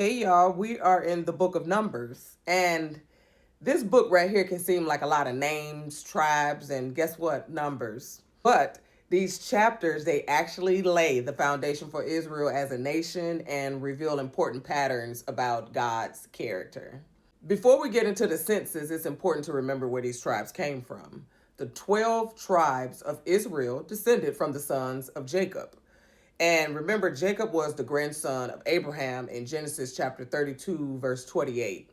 Hey y'all, we are in the book of Numbers, and this book right here can seem like a lot of names, tribes, and guess what? Numbers. But these chapters, they actually lay the foundation for Israel as a nation and reveal important patterns about God's character. Before we get into the census, it's important to remember where these tribes came from. The 12 tribes of Israel descended from the sons of Jacob. And remember, Jacob was the grandson of Abraham in Genesis chapter 32, verse 28.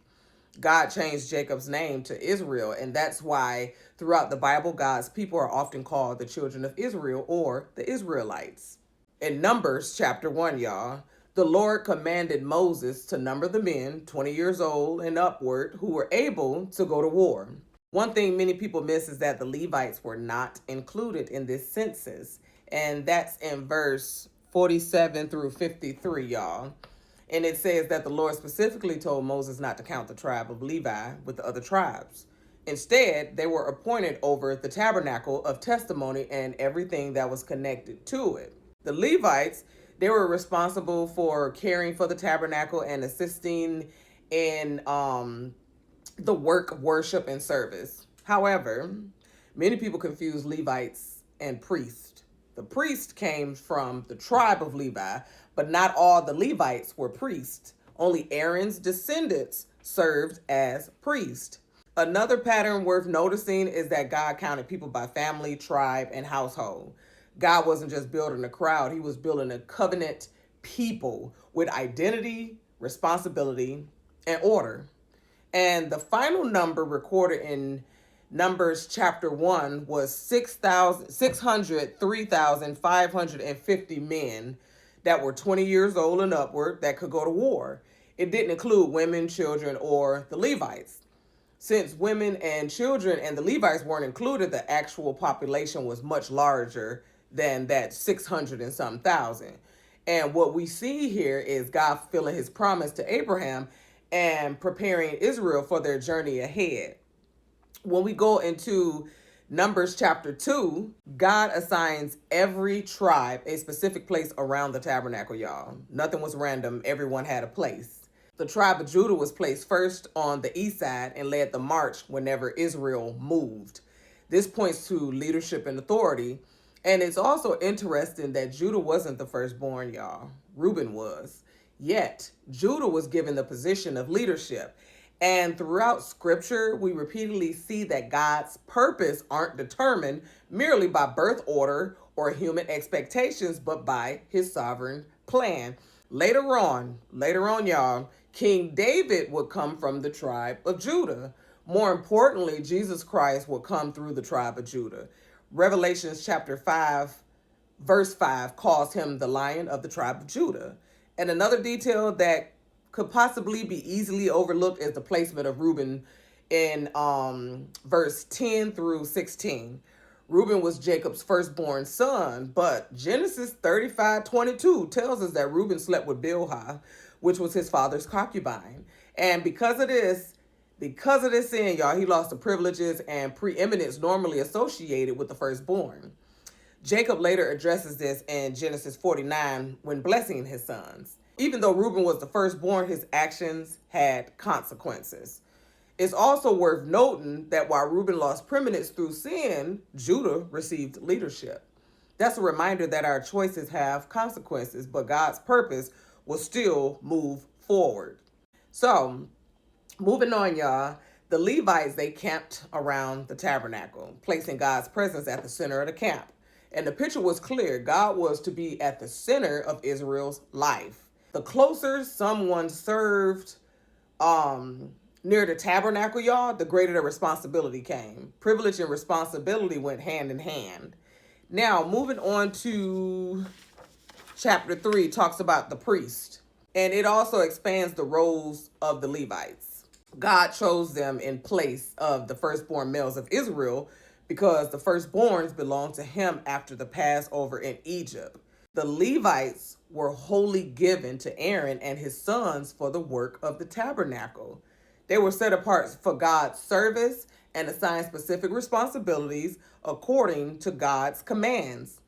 God changed Jacob's name to Israel, and that's why throughout the Bible, God's people are often called the children of Israel or the Israelites. In Numbers chapter 1, y'all, the Lord commanded Moses to number the men 20 years old and upward who were able to go to war. One thing many people miss is that the Levites were not included in this census, and that's in verse 47 through 53, y'all. And it says that the Lord specifically told Moses not to count the tribe of Levi with the other tribes. Instead, they were appointed over the tabernacle of testimony and everything that was connected to it. The Levites, they were responsible for caring for the tabernacle and assisting in the work of worship and service. However, many people confuse Levites and priests. The priest came from the tribe of Levi, but not all the Levites were priests. Only Aaron's descendants served as priests. Another pattern worth noticing is that God counted people by family, tribe, and household. God wasn't just building a crowd, he was building a covenant people with identity, responsibility, and order. And the final number recorded in Numbers chapter 1 was 603,550 men that were 20 years old and upward that could go to war. It didn't include women, children, or the Levites. Since women and children and the Levites weren't included, the actual population was much larger than that 600 and some thousand. And what we see here is God fulfilling his promise to Abraham and preparing Israel for their journey ahead. When we go into Numbers chapter 2, God assigns every tribe a specific place around the tabernacle, y'all. Nothing was random, everyone had a place. The tribe of Judah was placed first on the east side and led the march whenever Israel moved. This points to leadership and authority. And it's also interesting that Judah wasn't the firstborn, y'all. Reuben was. Yet, Judah was given the position of leadership. And throughout scripture, we repeatedly see that God's purpose aren't determined merely by birth order or human expectations, but by his sovereign plan. Later on, y'all, King David would come from the tribe of Judah. More importantly, Jesus Christ will come through the tribe of Judah. Revelations chapter 5, verse 5 calls him the Lion of the tribe of Judah. And another detail that could possibly be easily overlooked is the placement of Reuben in verse 10 through 16. Reuben was Jacob's firstborn son, but Genesis 35:22 tells us that Reuben slept with Bilhah, which was his father's concubine. And because of this sin, y'all, he lost the privileges and preeminence normally associated with the firstborn. Jacob later addresses this in Genesis 49 when blessing his sons. Even though Reuben was the firstborn, his actions had consequences. It's also worth noting that while Reuben lost preeminence through sin, Judah received leadership. That's a reminder that our choices have consequences, but God's purpose will still move forward. So, moving on, y'all. The Levites, they camped around the tabernacle, placing God's presence at the center of the camp. And the picture was clear. God was to be at the center of Israel's life. The closer someone served near the tabernacle, y'all, the greater the responsibility came. Privilege and responsibility went hand in hand. Now, moving on to chapter 3, talks about the priest. And it also expands the roles of the Levites. God chose them in place of the firstborn males of Israel because the firstborns belonged to him after the Passover in Egypt. The Levites were wholly given to Aaron and his sons for the work of the tabernacle. They were set apart for God's service and assigned specific responsibilities according to God's commands.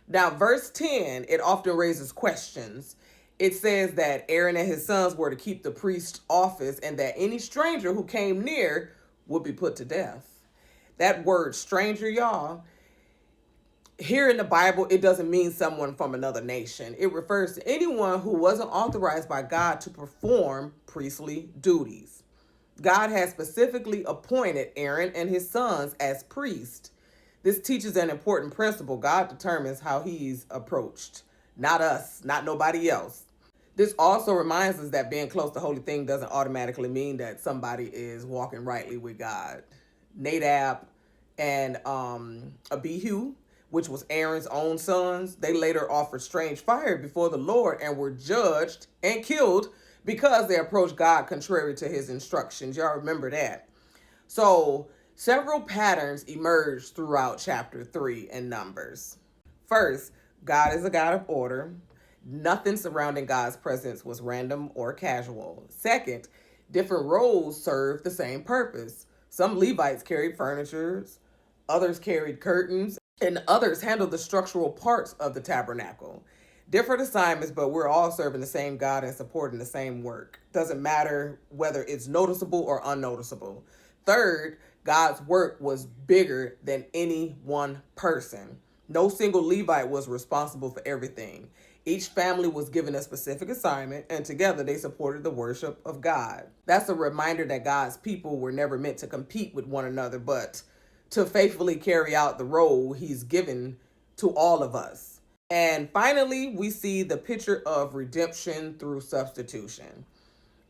Now, verse 10, it often raises questions. It says that Aaron and his sons were to keep the priest's office and that any stranger who came near would be put to death. That word stranger, y'all, here in the Bible, it doesn't mean someone from another nation. It refers to anyone who wasn't authorized by God to perform priestly duties. God has specifically appointed Aaron and his sons as priests. This teaches an important principle. God determines how he's approached, not us, not nobody else. This also reminds us that being close to holy thing doesn't automatically mean that somebody is walking rightly with God. Nadab and Abihu, which was Aaron's own sons, they later offered strange fire before the Lord and were judged and killed because they approached God contrary to his instructions. Y'all remember that. So several patterns emerged throughout chapter 3 in Numbers. First, God is a God of order. Nothing surrounding God's presence was random or casual. Second, different roles served the same purpose. Some Levites carried furniture, others carried curtains, and others handled the structural parts of the tabernacle. Different assignments, but we're all serving the same God and supporting the same work. Doesn't matter whether it's noticeable or unnoticeable. Third, God's work was bigger than any one person. No single Levite was responsible for everything. Each family was given a specific assignment, and together they supported the worship of God. That's a reminder that God's people were never meant to compete with one another, but to faithfully carry out the role he's given to all of us. And finally, we see the picture of redemption through substitution.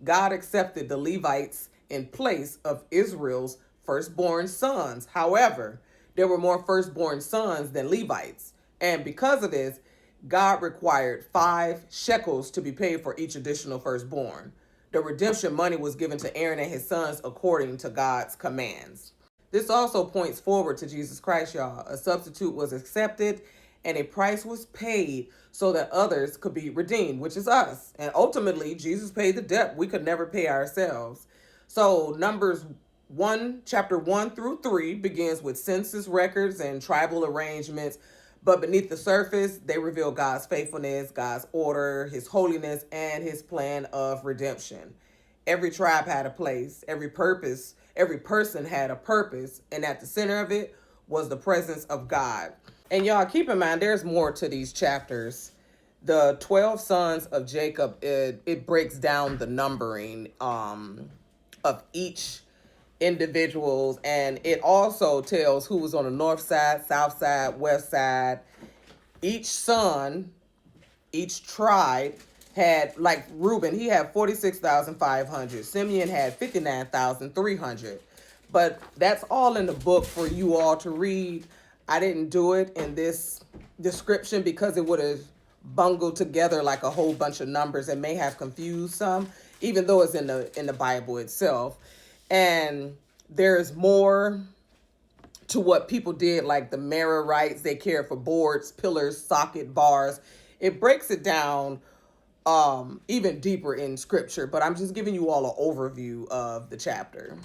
God accepted the Levites in place of Israel's firstborn sons. However, there were more firstborn sons than Levites. And because of this, God required 5 shekels to be paid for each additional firstborn. The redemption money was given to Aaron and his sons according to God's commands. This also points forward to Jesus Christ, y'all. A substitute was accepted and a price was paid so that others could be redeemed, which is us. And ultimately, Jesus paid the debt we could never pay ourselves. So Numbers 1, chapter 1 through 3 begins with census records and tribal arrangements. But beneath the surface, they reveal God's faithfulness, God's order, his holiness, and his plan of redemption. Every tribe had a place, every person had a purpose, and at the center of it was the presence of God. And y'all keep in mind, there's more to these chapters. The 12 sons of Jacob, it breaks down the numbering of each individuals, and it also tells who was on the north side, south side, west side. Each son, each tribe had, like Reuben, he had 46,500. Simeon had 59,300. But that's all in the book for you all to read. I didn't do it in this description because it would have bungled together like a whole bunch of numbers and may have confused some, even though it's in the Bible itself. And there's more to what people did, like the Merarites. They cared for boards, pillars, socket bars. It breaks it down even deeper in scripture, but I'm just giving you all an overview of the chapter.